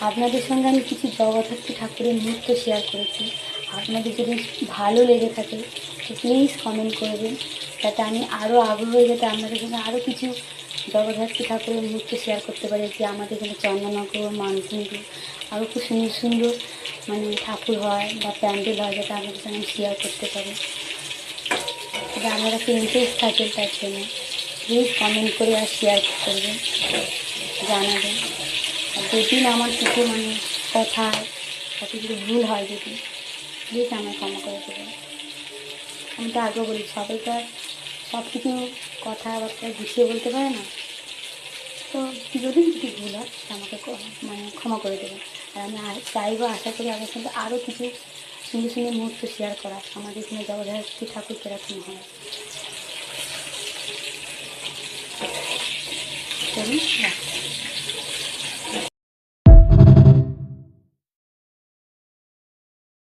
আপনাদের সঙ্গে আমি কিছু জগদ্ধাত্রী ঠাকুরের মুহূর্ত শেয়ার করেছি। আপনাদের যদি ভালো লেগে থাকে তো প্লিজ কমেন্ট করবেন, যাতে আমি আরও আগ্রহ হয়ে যাতে আপনাদের সঙ্গে আরও কিছু জগদ্ধাত্রী ঠাকুরের মুহূর্ত শেয়ার করতে পারি। যে আমাদের এখানে চন্দননগর, মানকুণ্ডু আরও খুব সুন্দর সুন্দর ঠাকুর হয় বা প্যান্ডেল হয়, যাতে আপনাদের সঙ্গে শেয়ার করতে পারি। যদি আপনারা একটু ইন্টারেস্ট থাকেন তার জন্য প্লিজ কমেন্ট করে আর শেয়ার করবেন, জানাবেন। আর যেদিন আমার কিছু কথা তাতে যদি ভুল হয় যদি প্লিজ আমায় ক্ষমা করে দেবেন। আমি তো আগেও বলি, সবাই তো আর সব কিছু কথাবার্তা গুছিয়ে বলতে পারে না। তো যদি ভুল হয় আমাকে ক্ষমা করে দেবেন। আর আমি চাইবো, আশা করি আমার সঙ্গে আরও কিছু সুন্দর সুন্দর মুহূর্ত শেয়ার করা। আমাদের এখানে জগদ্ধাত্রী ঠাকুর কীরকম হয় চলুন।